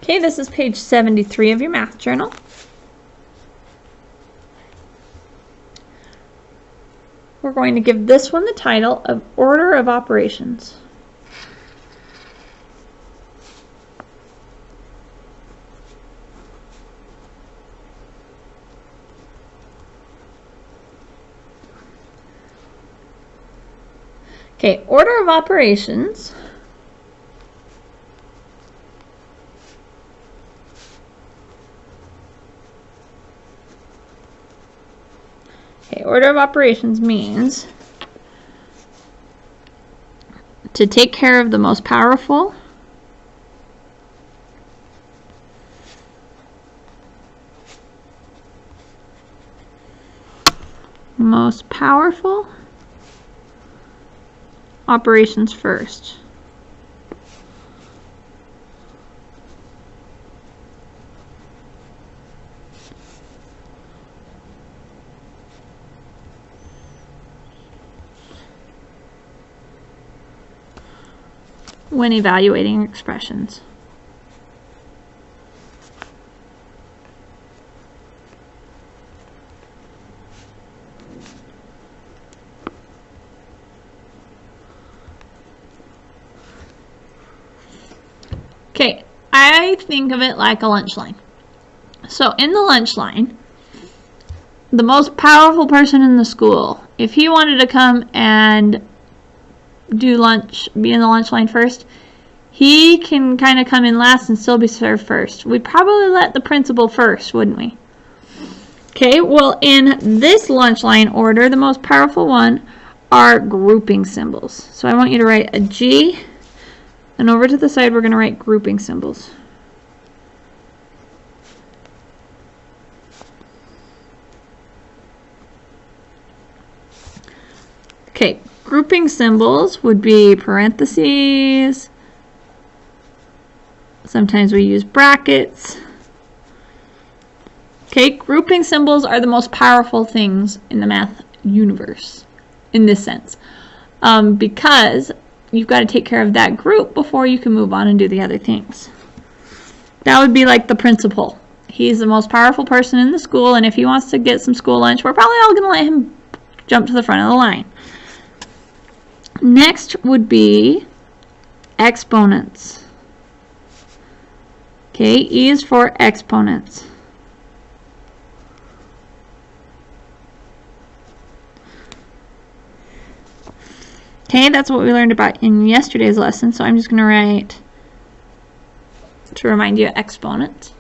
Okay, this is page 73 of your math journal. We're going to give this one the title of Order of Operations. Okay, order of operations order of operations means to take care of the most powerful, operations first. When evaluating expressions. Okay, I think of it like a lunch line. So in the lunch line, the most powerful person in the school, if he wanted to come and do lunch, be in the lunch line first, he can kind of come in last and still be served first. We'd probably let the principal first, wouldn't we? Okay, well in this lunch line order, the most powerful one are grouping symbols. So I want you to write a G, and over to the side we're going to write grouping symbols. Okay, grouping symbols would be parentheses. Sometimes we use brackets. Okay, grouping symbols are the most powerful things in the math universe, in this sense, because you've got to take care of that group before you can move on and do the other things. That would be like the principal. He's the most powerful person in the school, and if he wants to get some school lunch, we're probably all going to let him jump to the front of the line. Next would be exponents. Okay, E is for exponents. Okay, that's what we learned about in yesterday's lesson, so I'm just going to write, to remind you, exponents.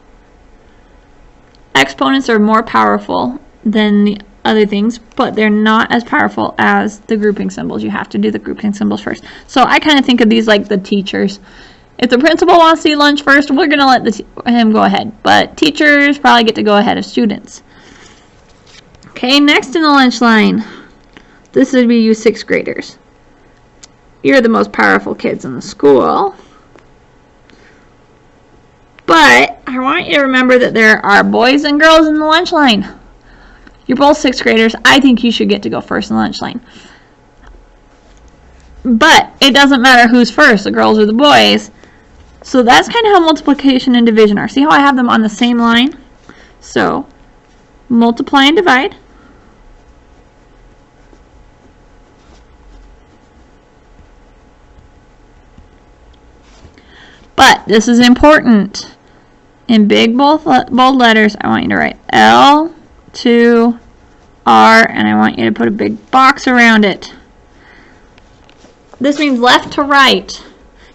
Exponents are more powerful than the other things, but they're not as powerful as the grouping symbols. You have to do the grouping symbols first. So I kind of think of these like the teachers. If the principal wants to eat lunch first, we're going to let him go ahead, but teachers probably get to go ahead of students. Okay, next in the lunch line, this would be you 6th graders. You're the most powerful kids in the school. But I want you to remember that there are boys and girls in the lunch line. You're both 6th graders. I think you should get to go first in the lunch line. But it doesn't matter who's first, the girls or the boys. So that's kind of how multiplication and division are. See how I have them on the same line? So multiply and divide. But this is important. In big bold letters, I want you to write L, 2, R, and I want you to put a big box around it. This means left to right.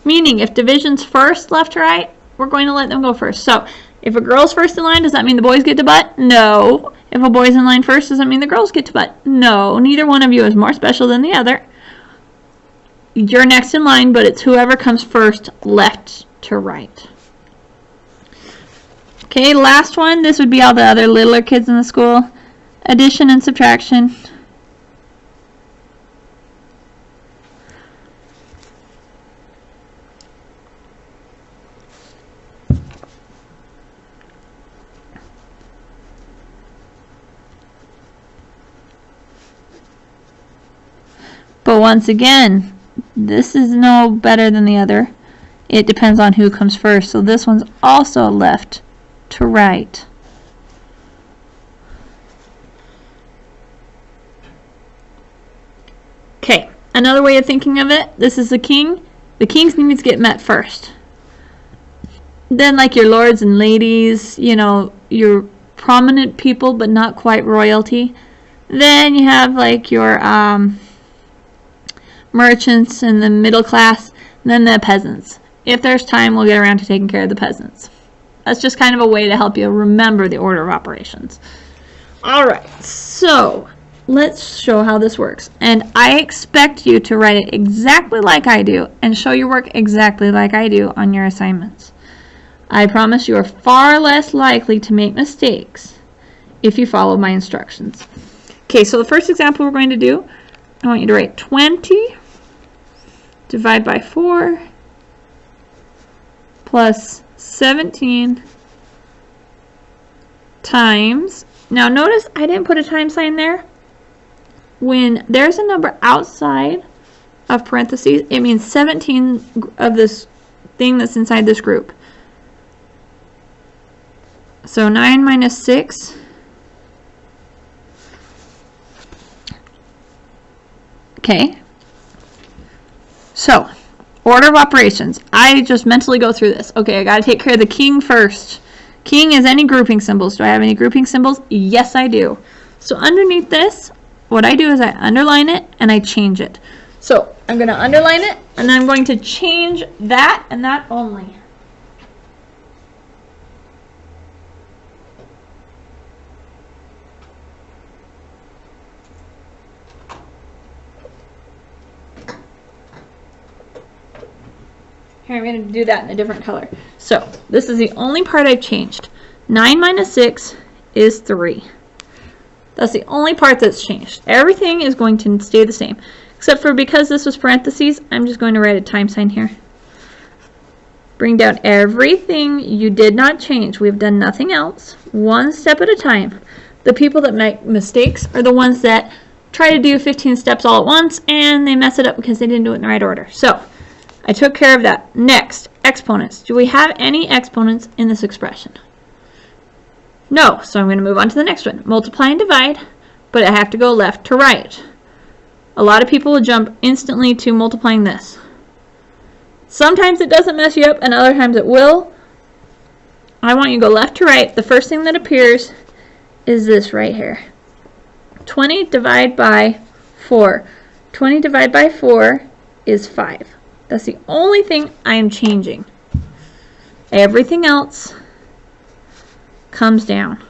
Meaning, if division's first, left to right, we're going to let them go first. So, if a girl's first in line, does that mean the boys get to butt? No. If a boy's in line first, does that mean the girls get to butt? No. Neither one of you is more special than the other. You're next in line, but it's whoever comes first, left to right. Okay, last one. This would be all the other littler kids in the school. Addition and subtraction. But once again, this is no better than the other. it depends on who comes first. So this one's also left to right. Okay, another way of thinking of it, this is the king. The king's needs get met first. Then like your lords and ladies, you know, your prominent people but not quite royalty. Then you have like your merchants and the middle class, and then the peasants. If there's time, we'll get around to taking care of the peasants. That's just kind of a way to help you remember the order of operations. Alright, so let's show how this works. And I expect you to write it exactly like I do and show your work exactly like I do on your assignments. I promise you are far less likely to make mistakes if you follow my instructions. Okay, so the first example we're going to do, I want you to write 20 divide by 4 plus 17 times, now notice I didn't put a time sign there. When there's a number outside of parentheses, it means 17 of this thing that's inside this group. So 9 minus 6. Okay. So, order of operations. I just mentally go through this. Okay, I got to take care of the king first. King is any grouping symbols. Do I have any grouping symbols? Yes, I do. So underneath this, what I do is I underline it and I change it. So I'm going to underline it and then I'm going to change that and that only. Here, I'm going to do that in a different color. So this is the only part I've changed. 9 minus 6 is 3. That's the only part that's changed. Everything is going to stay the same. Except for because this was parentheses, I'm just going to write a time sign here. Bring down everything you did not change. We've done nothing else. One step at a time. The people that make mistakes are the ones that try to do 15 steps all at once and they mess it up because they didn't do it in the right order. So I took care of that. Next, exponents. Do we have any exponents in this expression? No, so I'm going to move on to the next one. Multiply and divide, but I have to go left to right. A lot of people will jump instantly to multiplying this. Sometimes it doesn't mess you up, and other times it will. I want you to go left to right. The first thing that appears is this right here. 20 divided by 4. 20 divided by 4 is 5. That's the only thing I am changing. Everything else comes down.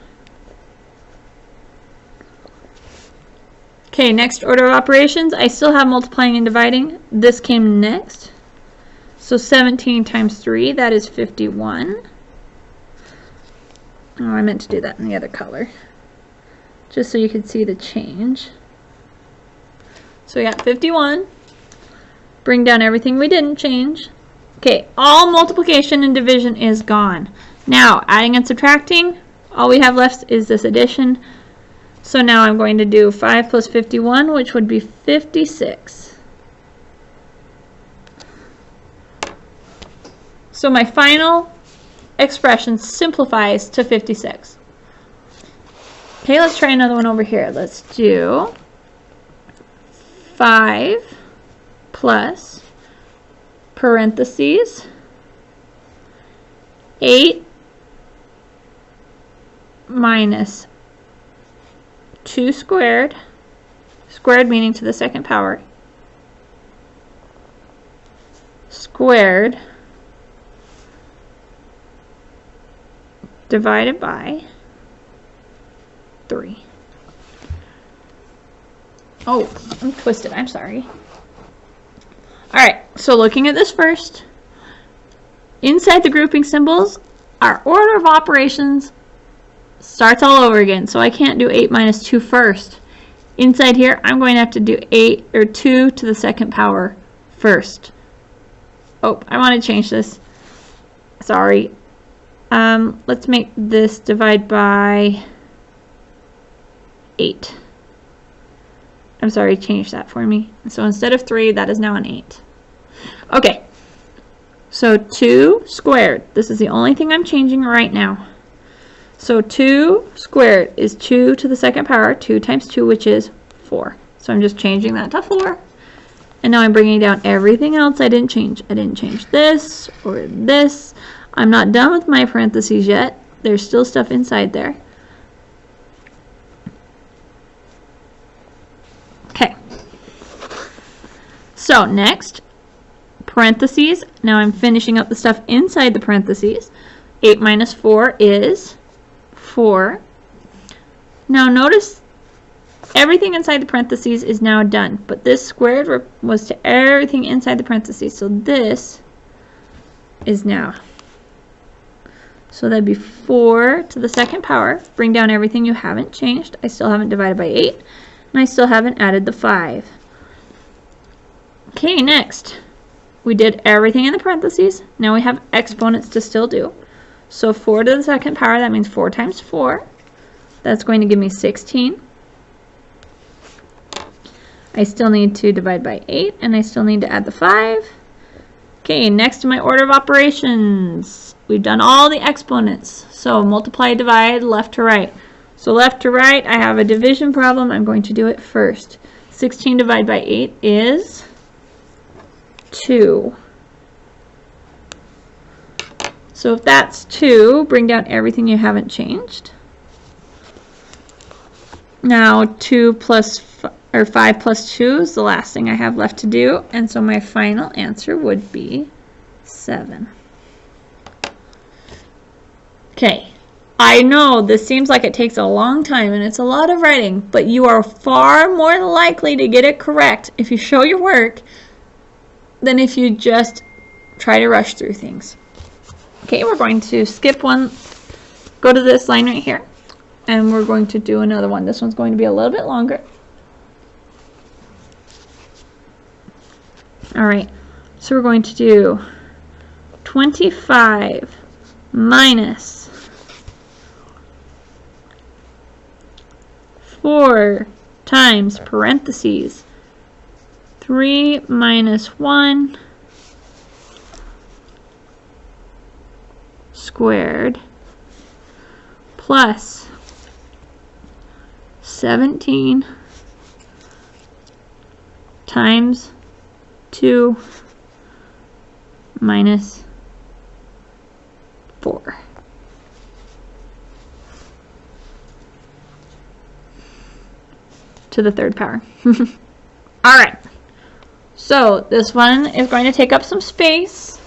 Okay, next order of operations. I still have multiplying and dividing. This came next. So 17 times 3, that is 51. Oh, I meant to do that in the other color. Just so you could see the change. So we got 51. Bring down everything we didn't change. Okay, all multiplication and division is gone. Now, adding and subtracting, all we have left is this addition. So now I'm going to do 5 plus 51, which would be 56. So my final expression simplifies to 56. Okay, let's try another one over here. Let's do 5 plus parentheses 8 minus 2 squared, squared meaning to the second power, squared divided by 3. Oh, I'm twisted, I'm sorry. Alright, so looking at this first, inside the grouping symbols, our order of operations starts all over again, so I can't do 8 minus 2 first. Inside here, I'm going to have to do 2 to the second power first. Oh, I want to change this. Sorry. Let's make this divide by 8. I'm sorry, change that for me. So instead of 3, that is now an 8. Okay. So 2 squared. This is the only thing I'm changing right now. So 2 squared is 2 to the second power. 2 times 2, which is 4. So I'm just changing that to 4. And now I'm bringing down everything else I didn't change. I didn't change this or this. I'm not done with my parentheses yet. There's still stuff inside there. Okay. So next, parentheses. Now I'm finishing up the stuff inside the parentheses. 8 minus 4 is 4. Now notice everything inside the parentheses is now done, but this squared was to everything inside the parentheses. So this is now. So that'd be 4 to the second power. Bring down everything you haven't changed. I still haven't divided by 8, and I still haven't added the 5. Okay, next. We did everything in the parentheses. Now we have exponents to still do. So 4 to the second power, that means 4 times 4. That's going to give me 16. I still need to divide by 8, and I still need to add the 5. Okay, next to my order of operations. We've done all the exponents. So multiply, divide, left to right. So left to right, I have a division problem. I'm going to do it first. 16 divided by 8 is 2. So if that's 2, bring down everything you haven't changed. Now 2 plus 5 plus 2 is the last thing I have left to do, and so my final answer would be 7. Okay, I know this seems like it takes a long time and it's a lot of writing, but you are far more likely to get it correct if you show your work than if you just try to rush through things. Okay, we're going to skip one, go to this line right here, and we're going to do another one. This one's going to be a little bit longer. Alright, so we're going to do 25 minus 4 times parentheses 3 minus 1 squared plus 17 times 2 minus 4. To the third power. Alright, so this one is going to take up some space,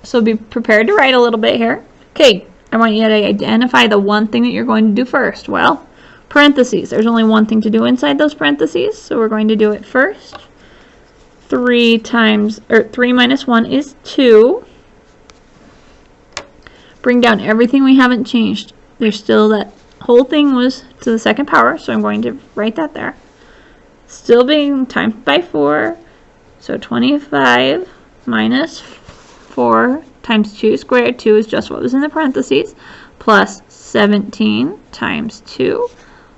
so be prepared to write a little bit here. Okay, I want you to identify the one thing that you're going to do first. Well, parentheses. There's only one thing to do inside those parentheses, so we're going to do it first. 3 minus 1 is 2. Bring down everything we haven't changed. There's still that whole thing was to the second power, so I'm going to write that there. Still being times by 4, so 25 minus 4 times 2 squared. 2 is just what was in the parentheses, plus 17 times 2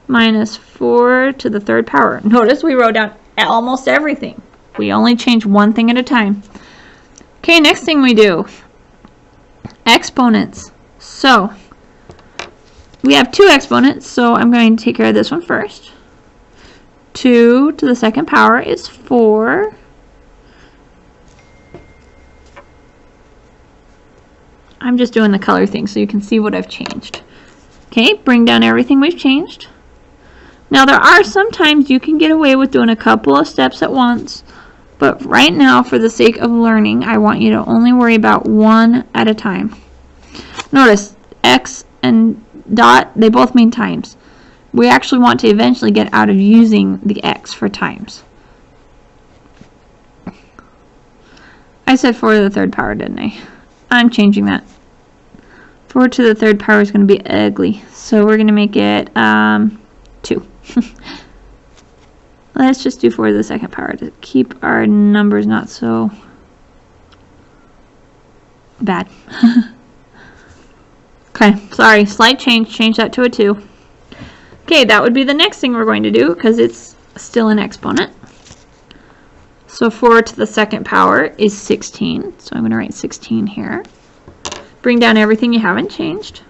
minus 4 to the third power. Notice we wrote down almost everything. We only change one thing at a time. Okay, next thing we do, exponents. So we have 2 exponents, so I'm going to take care of this one first. 2 to the second power is 4. I'm just doing the color thing so you can see what I've changed. Okay, bring down everything we've changed. Now there are some times you can get away with doing a couple of steps at once, but right now, for the sake of learning, I want you to only worry about one at a time. Notice X and dot, they both mean times. We actually want to eventually get out of using the X for times. I said 4 to the third power, didn't I? I'm changing that. 4 to the third power is going to be ugly, so we're going to make it 2. Let's just do 4 to the second power to keep our numbers not so bad. Okay, sorry, slight change. Change that to a 2. Okay, that would be the next thing we're going to do because it's still an exponent. So 4 to the second power is 16. So I'm going to write 16 here. Bring down everything you haven't changed.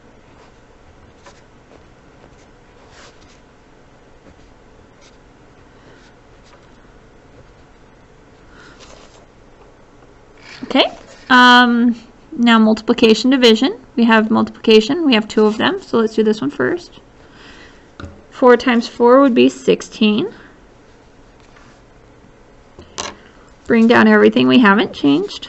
Okay. Now multiplication, division. We have multiplication. We have 2 of them. So let's do this one first. 4 times 4 would be 16. Bring down everything we haven't changed.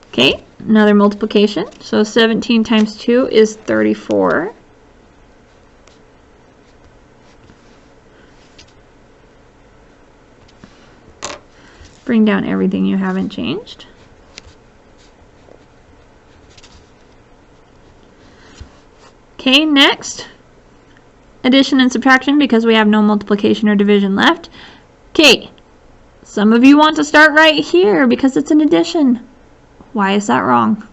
Okay, another multiplication. So 17 times 2 is 34. Bring down everything you haven't changed. Okay, next, addition and subtraction because we have no multiplication or division left. Okay, some of you want to start right here because it's an addition. Why is that wrong?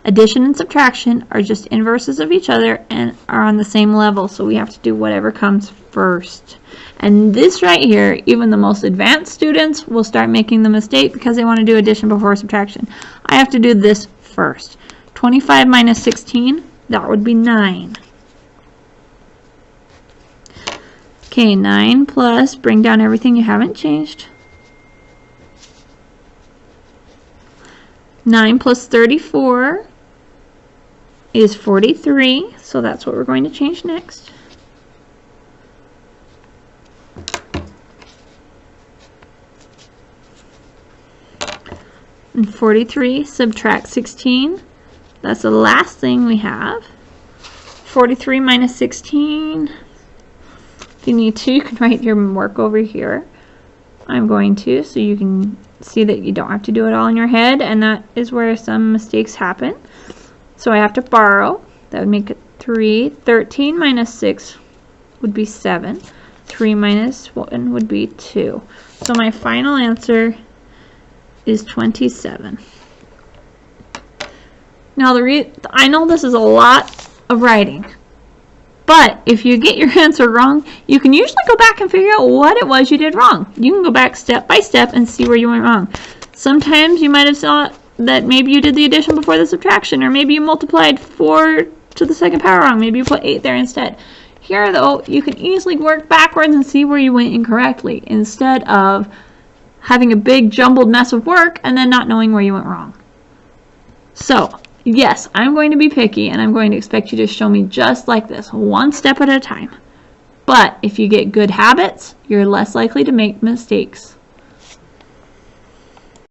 Addition and subtraction are just inverses of each other and are on the same level, so we have to do whatever comes first. And this right here, even the most advanced students will start making the mistake because they want to do addition before subtraction. I have to do this first. 25 minus 16. That would be 9. Okay, 9 plus, bring down everything you haven't changed. 9 plus 34 is 43, so that's what we're going to change next. And 43 subtract 16. That's the last thing we have. 43 minus 16. If you need to, you can write your work over here. I'm going to, so you can see that you don't have to do it all in your head, and that is where some mistakes happen. So I have to borrow. That would make it 3. 13 minus 6 would be 7. 3 minus 1 would be 2. So my final answer is 27. Now, I know this is a lot of writing, but if you get your answer wrong, you can usually go back and figure out what it was you did wrong. You can go back step by step and see where you went wrong. Sometimes you might have thought that maybe you did the addition before the subtraction, or maybe you multiplied 4 to the second power wrong. Maybe you put 8 there instead. Here, though, you can easily work backwards and see where you went incorrectly instead of having a big jumbled mess of work and then not knowing where you went wrong. So, yes, I'm going to be picky, and I'm going to expect you to show me just like this, one step at a time. But if you get good habits, you're less likely to make mistakes.